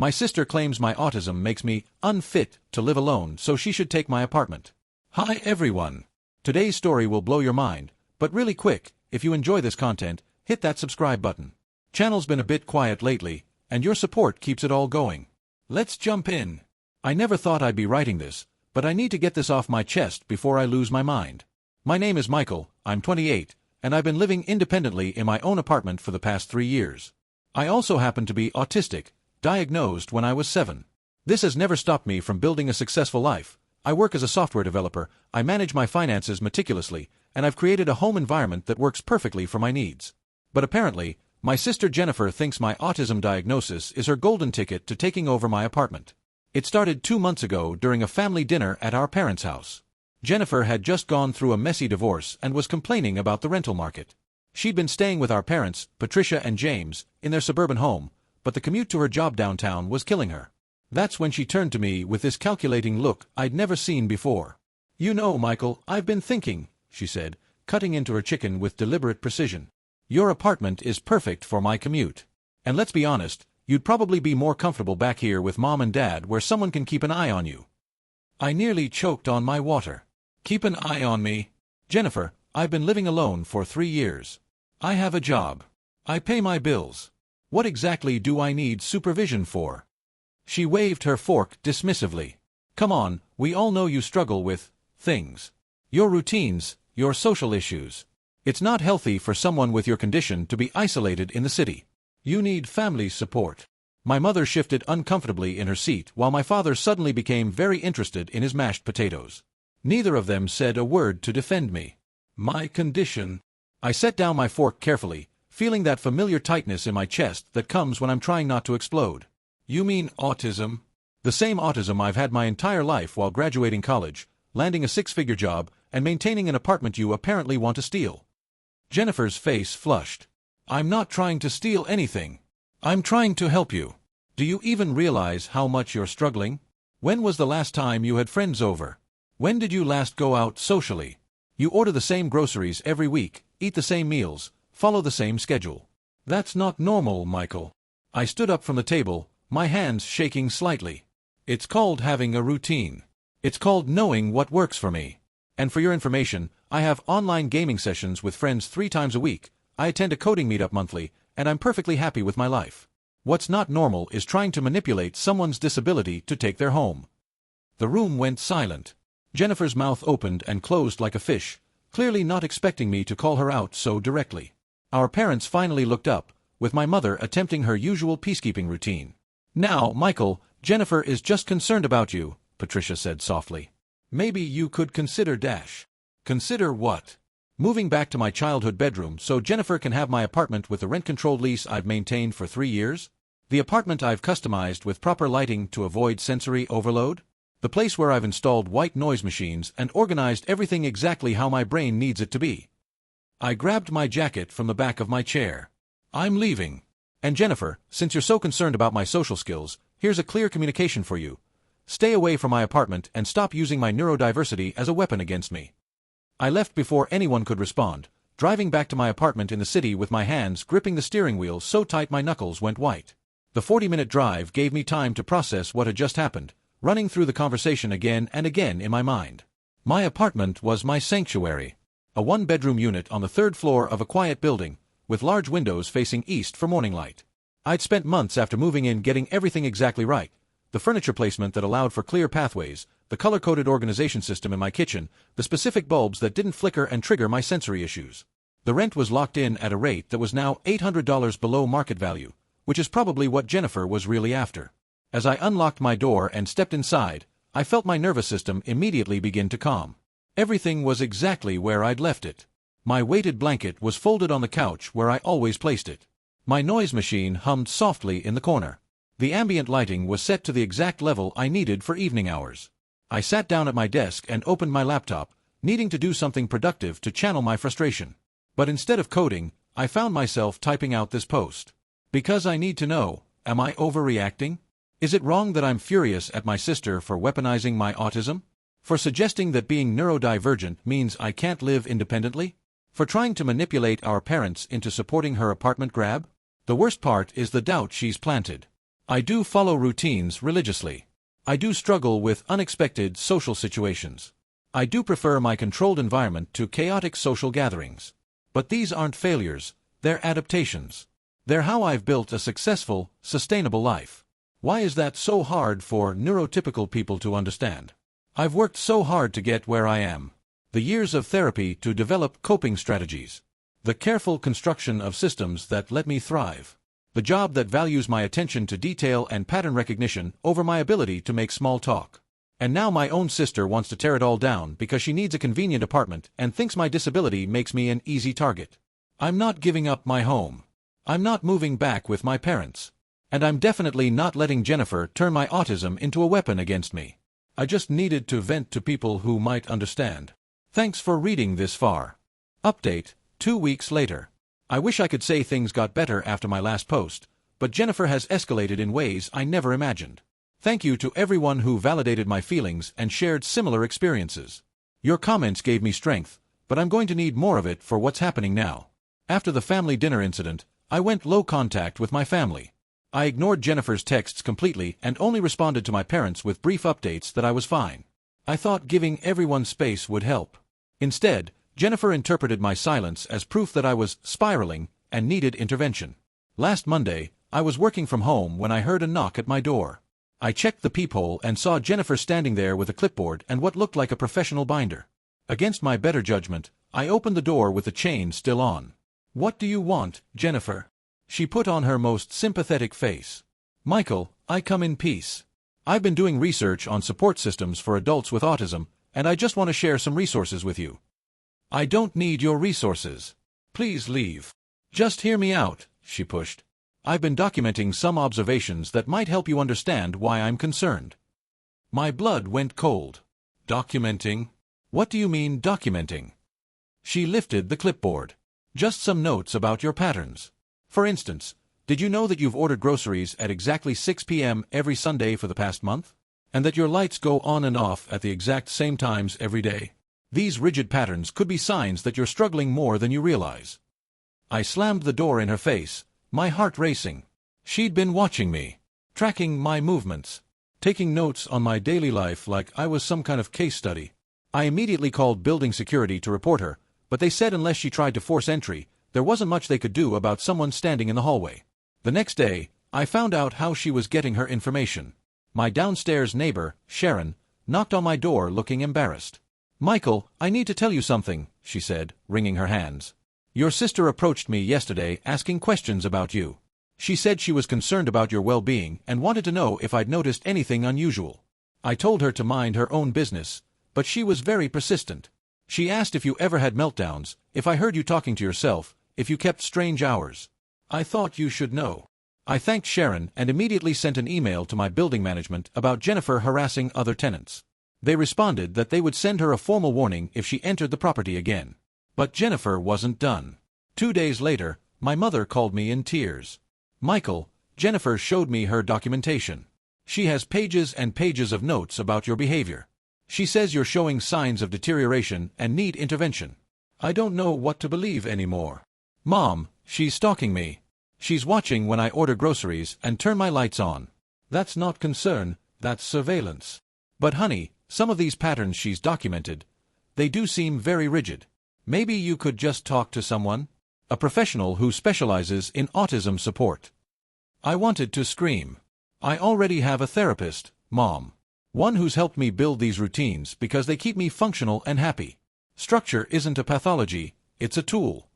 My sister claims my autism makes me unfit to live alone, so she should take my apartment. Hi everyone. Today's story will blow your mind, but really quick, if you enjoy this content, hit that subscribe button. Channel's been a bit quiet lately, and your support keeps it all going. Let's jump in. I never thought I'd be writing this, but I need to get this off my chest before I lose my mind. My name is Michael, I'm 28, and I've been living independently in my own apartment for the past 3 years. I also happen to be autistic, diagnosed when I was 7. This has never stopped me from building a successful life. I work as a software developer, I manage my finances meticulously, and I've created a home environment that works perfectly for my needs. But apparently, my sister Jennifer thinks my autism diagnosis is her golden ticket to taking over my apartment. It started 2 months ago during a family dinner at our parents' house. Jennifer had just gone through a messy divorce and was complaining about the rental market. She'd been staying with our parents, Patricia and James, in their suburban home, but the commute to her job downtown was killing her. That's when she turned to me with this calculating look I'd never seen before. "You know, Michael, I've been thinking," she said, cutting into her chicken with deliberate precision. "Your apartment is perfect for my commute. And let's be honest, you'd probably be more comfortable back here with Mom and Dad where someone can keep an eye on you." I nearly choked on my water. Keep an eye on me? Jennifer, I've been living alone for 3 years. I have a job. I pay my bills. What exactly do I need supervision for? She waved her fork dismissively. Come on, we all know you struggle with things. Your routines, your social issues. It's not healthy for someone with your condition to be isolated in the city. You need family support. My mother shifted uncomfortably in her seat while my father suddenly became very interested in his mashed potatoes. Neither of them said a word to defend me. My condition. I set down my fork carefully, feeling that familiar tightness in my chest that comes when I'm trying not to explode. You mean autism? The same autism I've had my entire life while graduating college, landing a 6-figure job, and maintaining an apartment you apparently want to steal. Jennifer's face flushed. I'm not trying to steal anything. I'm trying to help you. Do you even realize how much you're struggling? When was the last time you had friends over? When did you last go out socially? You order the same groceries every week, eat the same meals, follow the same schedule. That's not normal, Michael. I stood up from the table, my hands shaking slightly. It's called having a routine. It's called knowing what works for me. And for your information, I have online gaming sessions with friends 3 times a week, I attend a coding meetup monthly, and I'm perfectly happy with my life. What's not normal is trying to manipulate someone's disability to take their home. The room went silent. Jennifer's mouth opened and closed like a fish, clearly not expecting me to call her out so directly. Our parents finally looked up, with my mother attempting her usual peacekeeping routine. Now, Michael, Jennifer is just concerned about you, Patricia said softly. Maybe you could consider dash. Consider what? Moving back to my childhood bedroom so Jennifer can have my apartment with the rent-controlled lease I've maintained for 3 years? The apartment I've customized with proper lighting to avoid sensory overload? The place where I've installed white noise machines and organized everything exactly how my brain needs it to be. I grabbed my jacket from the back of my chair. I'm leaving. And Jennifer, since you're so concerned about my social skills, here's a clear communication for you. Stay away from my apartment and stop using my neurodiversity as a weapon against me. I left before anyone could respond, driving back to my apartment in the city with my hands gripping the steering wheel so tight my knuckles went white. The 40-minute drive gave me time to process what had just happened, running through the conversation again and again in my mind. My apartment was my sanctuary. A 1-bedroom unit on the 3rd floor of a quiet building, with large windows facing east for morning light. I'd spent months after moving in getting everything exactly right. The furniture placement that allowed for clear pathways, the color-coded organization system in my kitchen, the specific bulbs that didn't flicker and trigger my sensory issues. The rent was locked in at a rate that was now $800 below market value, which is probably what Jennifer was really after. As I unlocked my door and stepped inside, I felt my nervous system immediately begin to calm. Everything was exactly where I'd left it. My weighted blanket was folded on the couch where I always placed it. My noise machine hummed softly in the corner. The ambient lighting was set to the exact level I needed for evening hours. I sat down at my desk and opened my laptop, needing to do something productive to channel my frustration. But instead of coding, I found myself typing out this post. Because I need to know, am I overreacting? Is it wrong that I'm furious at my sister for weaponizing my autism? For suggesting that being neurodivergent means I can't live independently? For trying to manipulate our parents into supporting her apartment grab? The worst part is the doubt she's planted. I do follow routines religiously. I do struggle with unexpected social situations. I do prefer my controlled environment to chaotic social gatherings. But these aren't failures, they're adaptations. They're how I've built a successful, sustainable life. Why is that so hard for neurotypical people to understand? I've worked so hard to get where I am. The years of therapy to develop coping strategies. The careful construction of systems that let me thrive. The job that values my attention to detail and pattern recognition over my ability to make small talk. And now my own sister wants to tear it all down because she needs a convenient apartment and thinks my disability makes me an easy target. I'm not giving up my home. I'm not moving back with my parents. And I'm definitely not letting Jennifer turn my autism into a weapon against me. I just needed to vent to people who might understand. Thanks for reading this far. Update, 2 weeks later. I wish I could say things got better after my last post, but Jennifer has escalated in ways I never imagined. Thank you to everyone who validated my feelings and shared similar experiences. Your comments gave me strength, but I'm going to need more of it for what's happening now. After the family dinner incident, I went low contact with my family. I ignored Jennifer's texts completely and only responded to my parents with brief updates that I was fine. I thought giving everyone space would help. Instead, Jennifer interpreted my silence as proof that I was spiraling and needed intervention. Last Monday, I was working from home when I heard a knock at my door. I checked the peephole and saw Jennifer standing there with a clipboard and what looked like a professional binder. Against my better judgment, I opened the door with the chain still on. "What do you want, Jennifer?" She put on her most sympathetic face. "Michael, I come in peace. I've been doing research on support systems for adults with autism, and I just want to share some resources with you." "I don't need your resources. Please leave." "Just hear me out," she pushed. "I've been documenting some observations that might help you understand why I'm concerned." My blood went cold. "Documenting? What do you mean, documenting?" She lifted the clipboard. "Just some notes about your patterns. For instance, did you know that you've ordered groceries at exactly 6 p.m. every Sunday for the past month? And that your lights go on and off at the exact same times every day? These rigid patterns could be signs that you're struggling more than you realize." I slammed the door in her face, my heart racing. She'd been watching me, tracking my movements, taking notes on my daily life like I was some kind of case study. I immediately called building security to report her, but they said unless she tried to force entry, there wasn't much they could do about someone standing in the hallway. The next day, I found out how she was getting her information. My downstairs neighbor, Sharon, knocked on my door looking embarrassed. "Michael, I need to tell you something," she said, wringing her hands. "Your sister approached me yesterday asking questions about you. She said she was concerned about your well-being and wanted to know if I'd noticed anything unusual. I told her to mind her own business, but she was very persistent. She asked if you ever had meltdowns, if I heard you talking to yourself, if you kept strange hours. I thought you should know." I thanked Sharon and immediately sent an email to my building management about Jennifer harassing other tenants. They responded that they would send her a formal warning if she entered the property again. But Jennifer wasn't done. 2 days later, my mother called me in tears. "Michael, Jennifer showed me her documentation. She has pages and pages of notes about your behavior. She says you're showing signs of deterioration and need intervention. I don't know what to believe anymore. Mom, she's stalking me. She's watching when I order groceries and turn my lights on. That's not concern, that's surveillance. But honey, some of these patterns she's documented, they do seem very rigid. Maybe you could just talk to someone? A professional who specializes in autism support." I wanted to scream. I already have a therapist, Mom. One who's helped me build these routines because they keep me functional and happy. Structure isn't a pathology, it's a tool.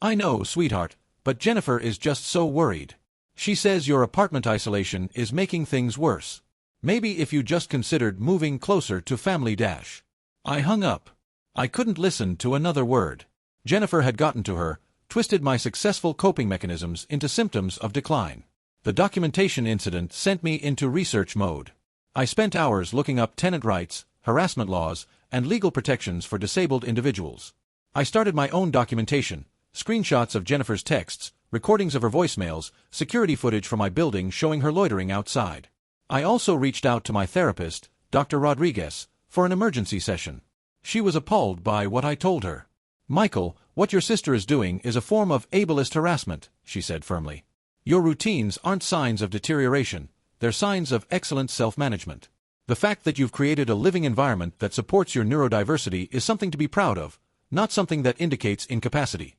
"I know, sweetheart, but Jennifer is just so worried. She says your apartment isolation is making things worse. Maybe if you just considered moving closer to family dash." I hung up. I couldn't listen to another word. Jennifer had gotten to her, twisted my successful coping mechanisms into symptoms of decline. The documentation incident sent me into research mode. I spent hours looking up tenant rights, harassment laws, and legal protections for disabled individuals. I started my own documentation, screenshots of Jennifer's texts, recordings of her voicemails, security footage from my building showing her loitering outside. I also reached out to my therapist, Dr. Rodriguez, for an emergency session. She was appalled by what I told her. "Michael, what your sister is doing is a form of ableist harassment," she said firmly. Your routines aren't signs of deterioration, they're signs of excellent self-management. The fact that you've created a living environment that supports your neurodiversity is something to be proud of, not something that indicates incapacity.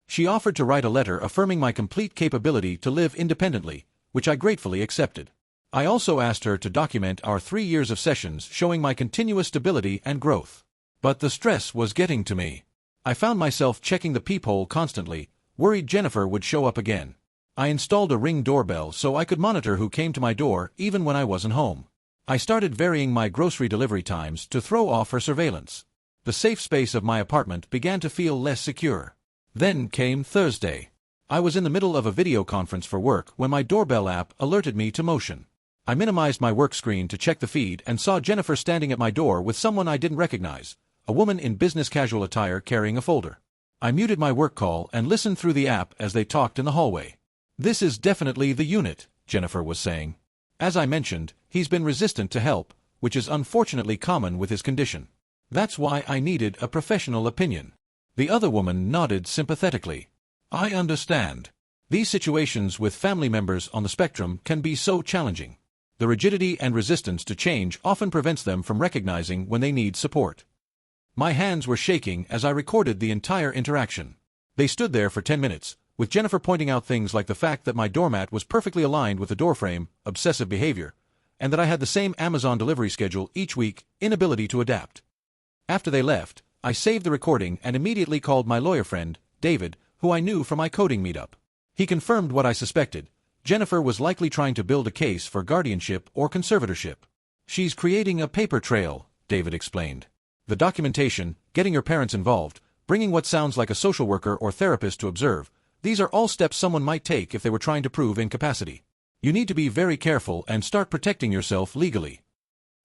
She offered to write a letter affirming my complete capability to live independently, which I gratefully accepted. I also asked her to document our 3 years of sessions showing my continuous stability and growth. But the stress was getting to me. I found myself checking the peephole constantly, worried Jennifer would show up again. I installed a Ring doorbell so I could monitor who came to my door even when I wasn't home. I started varying my grocery delivery times to throw off her surveillance. The safe space of my apartment began to feel less secure. Then came Thursday. I was in the middle of a video conference for work when my doorbell app alerted me to motion. I minimized my work screen to check the feed and saw Jennifer standing at my door with someone I didn't recognize, a woman in business casual attire carrying a folder. I muted my work call and listened through the app as they talked in the hallway. "This is definitely the unit," Jennifer was saying. "As I mentioned, he's been resistant to help, which is unfortunately common with his condition. That's why I needed a professional opinion." The other woman nodded sympathetically. "I understand. These situations with family members on the spectrum can be so challenging. The rigidity and resistance to change often prevents them from recognizing when they need support." My hands were shaking as I recorded the entire interaction. They stood there for 10 minutes, with Jennifer pointing out things like the fact that my doormat was perfectly aligned with the doorframe, obsessive behavior, and that I had the same Amazon delivery schedule each week, inability to adapt. After they left, I saved the recording and immediately called my lawyer friend, David, who I knew from my coding meetup. He confirmed what I suspected. Jennifer was likely trying to build a case for guardianship or conservatorship. "She's creating a paper trail," David explained. "The documentation, getting your parents involved, bringing what sounds like a social worker or therapist to observe, these are all steps someone might take if they were trying to prove incapacity. You need to be very careful and start protecting yourself legally."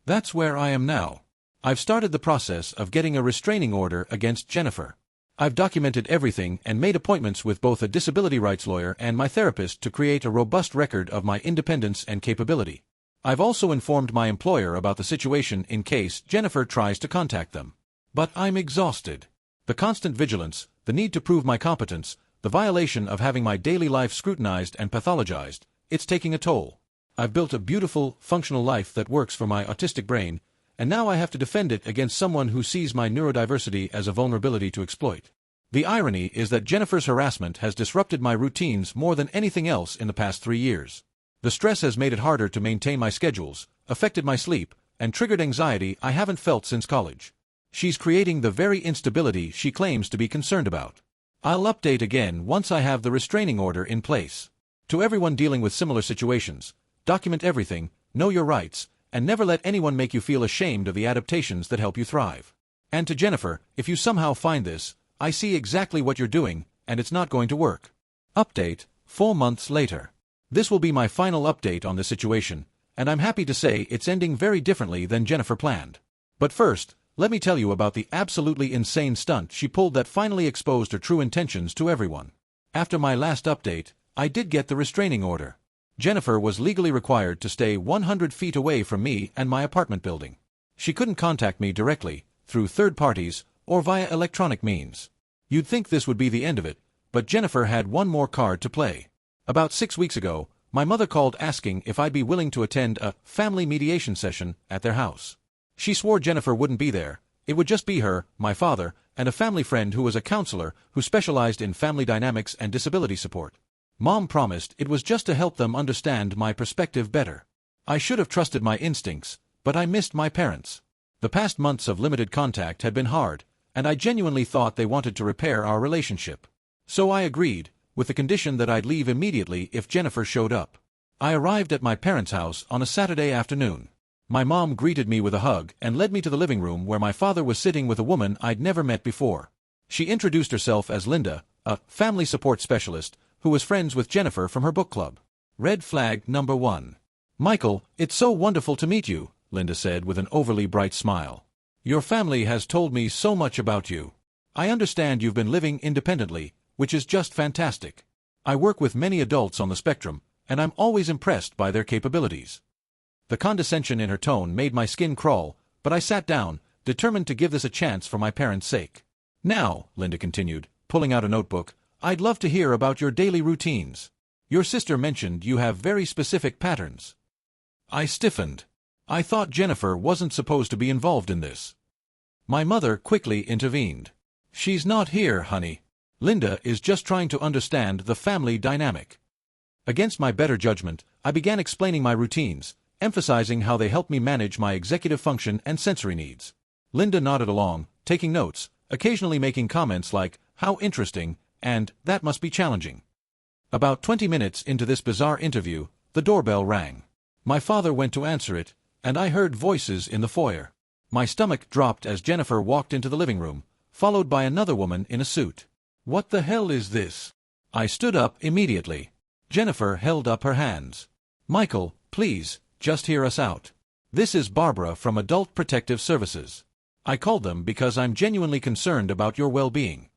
That's where I am now. I've started the process of getting a restraining order against Jennifer. I've documented everything and made appointments with both a disability rights lawyer and my therapist to create a robust record of my independence and capability. I've also informed my employer about the situation in case Jennifer tries to contact them. But I'm exhausted. The constant vigilance, the need to prove my competence, the violation of having my daily life scrutinized and pathologized, it's taking a toll. I've built a beautiful, functional life that works for my autistic brain, and now I have to defend it against someone who sees my neurodiversity as a vulnerability to exploit. The irony is that Jennifer's harassment has disrupted my routines more than anything else in the past 3 years. The stress has made it harder to maintain my schedules, affected my sleep, and triggered anxiety I haven't felt since college. She's creating the very instability she claims to be concerned about. I'll update again once I have the restraining order in place. To everyone dealing with similar situations, document everything, know your rights, and never let anyone make you feel ashamed of the adaptations that help you thrive. And to Jennifer, if you somehow find this, I see exactly what you're doing, and it's not going to work. Update, 4 months later. This will be my final update on this situation, and I'm happy to say it's ending very differently than Jennifer planned. But first, let me tell you about the absolutely insane stunt she pulled that finally exposed her true intentions to everyone. After my last update, I did get the restraining order. Jennifer was legally required to stay 100 feet away from me and my apartment building. She couldn't contact me directly, through third parties, or via electronic means. You'd think this would be the end of it, but Jennifer had one more card to play. About 6 weeks ago, my mother called asking if I'd be willing to attend a family mediation session at their house. She swore Jennifer wouldn't be there. It would just be her, my father, and a family friend who was a counselor who specialized in family dynamics and disability support. Mom promised it was just to help them understand my perspective better. I should have trusted my instincts, but I missed my parents. The past months of limited contact had been hard, and I genuinely thought they wanted to repair our relationship. So I agreed, with the condition that I'd leave immediately if Jennifer showed up. I arrived at my parents' house on a Saturday afternoon. My mom greeted me with a hug and led me to the living room where my father was sitting with a woman I'd never met before. She introduced herself as Linda, a family support specialist, who was friends with Jennifer from her book club. Red flag number 1. "Michael, it's so wonderful to meet you," Linda said with an overly bright smile. "Your family has told me so much about you. I understand you've been living independently, which is just fantastic. I work with many adults on the spectrum, and I'm always impressed by their capabilities." The condescension in her tone made my skin crawl, but I sat down, determined to give this a chance for my parents' sake. "Now," Linda continued, pulling out a notebook, "I'd love to hear about your daily routines. Your sister mentioned you have very specific patterns. I stiffened. I thought Jennifer wasn't supposed to be involved in this. My mother quickly intervened. She's not here, honey. Linda is just trying to understand the family dynamic. Against my better judgment, I began explaining my routines, emphasizing how they help me manage my executive function and sensory needs. Linda nodded along, taking notes, occasionally making comments like, "How interesting," and "That must be challenging." About 20 minutes into this bizarre interview, the doorbell rang. My father went to answer it, and I heard voices in the foyer. My stomach dropped as Jennifer walked into the living room, followed by another woman in a suit. "What the hell is this?" I stood up immediately. Jennifer held up her hands. "Michael, please, just hear us out. This is Barbara from Adult Protective Services. I called them because I'm genuinely concerned about your well-being."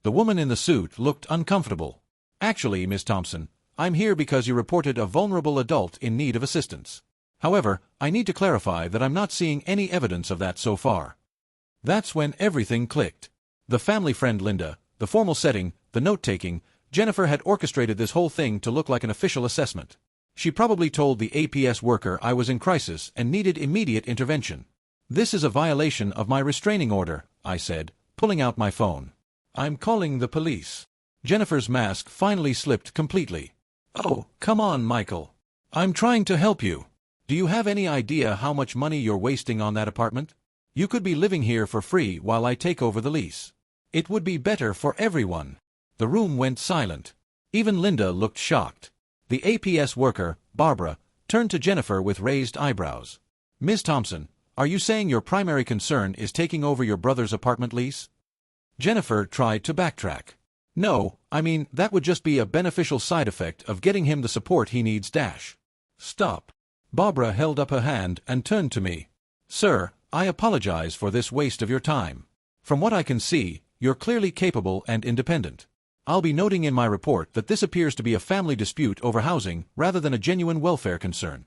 The woman in the suit looked uncomfortable. "Actually, Miss Thompson, I'm here because you reported a vulnerable adult in need of assistance. However, I need to clarify that I'm not seeing any evidence of that so far." That's when everything clicked. The family friend Linda, the formal setting, the note-taking, Jennifer had orchestrated this whole thing to look like an official assessment. She probably told the APS worker I was in crisis and needed immediate intervention. "This is a violation of my restraining order," I said, pulling out my phone. "I'm calling the police." Jennifer's mask finally slipped completely. "Oh, come on, Michael. I'm trying to help you. Do you have any idea how much money you're wasting on that apartment? You could be living here for free while I take over the lease. It would be better for everyone." The room went silent. Even Linda looked shocked. The APS worker, Barbara, turned to Jennifer with raised eyebrows. "Ms. Thompson, are you saying your primary concern is taking over your brother's apartment lease?" Jennifer tried to backtrack. "No, I mean, that would just be a beneficial side effect of getting him the support he needs. Stop." Barbara held up her hand and turned to me. "Sir, I apologize for this waste of your time. From what I can see, you're clearly capable and independent. I'll be noting in my report that this appears to be a family dispute over housing rather than a genuine welfare concern."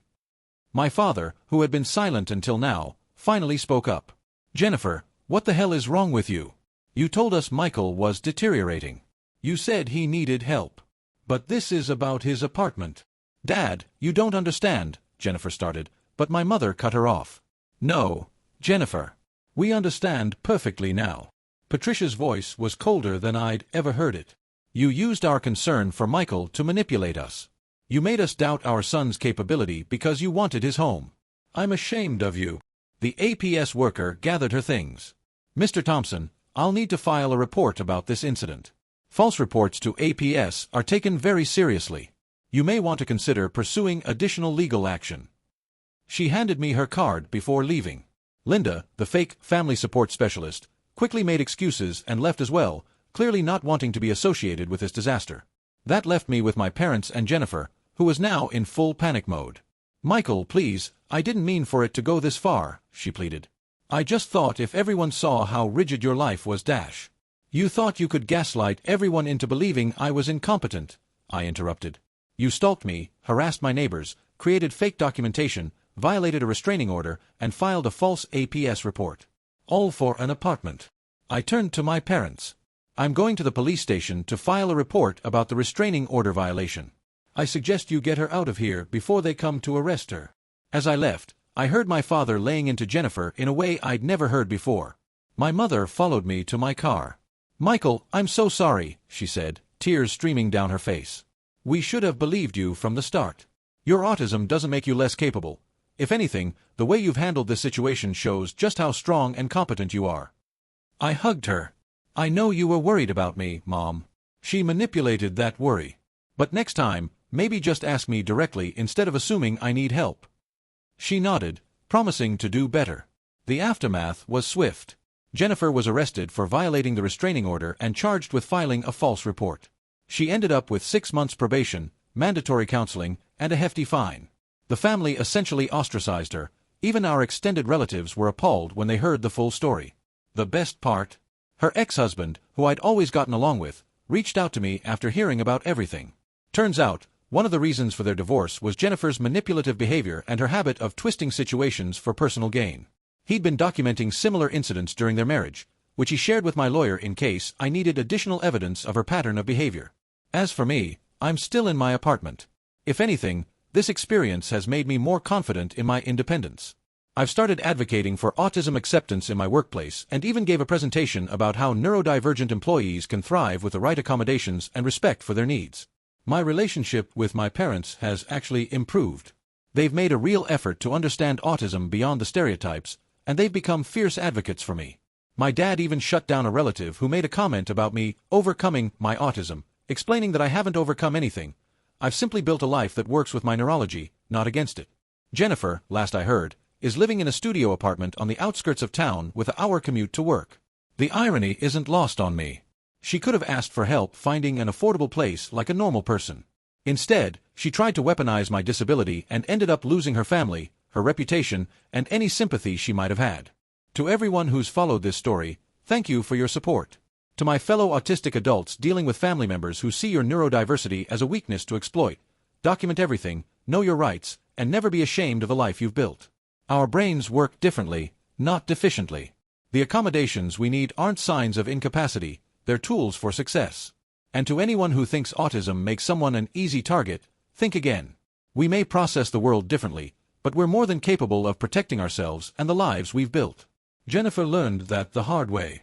My father, who had been silent until now, finally spoke up. "Jennifer, what the hell is wrong with you? You told us Michael was deteriorating. You said he needed help. But this is about his apartment." "Dad, you don't understand," Jennifer started, but my mother cut her off. "No, Jennifer. We understand perfectly now." Patricia's voice was colder than I'd ever heard it. "You used our concern for Michael to manipulate us. You made us doubt our son's capability because you wanted his home. I'm ashamed of you." The APS worker gathered her things. "Mr. Thompson, I'll need to file a report about this incident. False reports to APS are taken very seriously. You may want to consider pursuing additional legal action." She handed me her card before leaving. Linda, the fake family support specialist, quickly made excuses and left as well, clearly not wanting to be associated with this disaster. That left me with my parents and Jennifer, who was now in full panic mode. "Michael, please, I didn't mean for it to go this far," she pleaded. "I just thought if everyone saw how rigid your life was. You thought you could gaslight everyone into believing I was incompetent," I interrupted. "You stalked me, harassed my neighbors, created fake documentation, violated a restraining order, and filed a false APS report. All for an apartment." I turned to my parents. "I'm going to the police station to file a report about the restraining order violation. I suggest you get her out of here before they come to arrest her." As I left, I heard my father laying into Jennifer in a way I'd never heard before. My mother followed me to my car. "Michael, I'm so sorry," she said, tears streaming down her face. "We should have believed you from the start. Your autism doesn't make you less capable. If anything, the way you've handled this situation shows just how strong and competent you are." I hugged her. "I know you were worried about me, Mom." She manipulated that worry. "But next time, maybe just ask me directly instead of assuming I need help." She nodded, promising to do better. The aftermath was swift. Jennifer was arrested for violating the restraining order and charged with filing a false report. She ended up with 6 months probation, mandatory counseling, and a hefty fine. The family essentially ostracized her. Even our extended relatives were appalled when they heard the full story. The best part? Her ex-husband, who I'd always gotten along with, reached out to me after hearing about everything. Turns out, one of the reasons for their divorce was Jennifer's manipulative behavior and her habit of twisting situations for personal gain. He'd been documenting similar incidents during their marriage, which he shared with my lawyer in case I needed additional evidence of her pattern of behavior. As for me, I'm still in my apartment. If anything, this experience has made me more confident in my independence. I've started advocating for autism acceptance in my workplace and even gave a presentation about how neurodivergent employees can thrive with the right accommodations and respect for their needs. My relationship with my parents has actually improved. They've made a real effort to understand autism beyond the stereotypes, and they've become fierce advocates for me. My dad even shut down a relative who made a comment about me overcoming my autism, explaining that I haven't overcome anything. I've simply built a life that works with my neurology, not against it. Jennifer, last I heard, is living in a studio apartment on the outskirts of town with an hour commute to work. The irony isn't lost on me. She could have asked for help finding an affordable place like a normal person. Instead, she tried to weaponize my disability and ended up losing her family, her reputation, and any sympathy she might have had. To everyone who's followed this story, thank you for your support. To my fellow autistic adults dealing with family members who see your neurodiversity as a weakness to exploit, document everything, know your rights, and never be ashamed of the life you've built. Our brains work differently, not deficiently. The accommodations we need aren't signs of incapacity, they're tools for success. And to anyone who thinks autism makes someone an easy target, think again. We may process the world differently, but we're more than capable of protecting ourselves and the lives we've built. Jennifer learned that the hard way.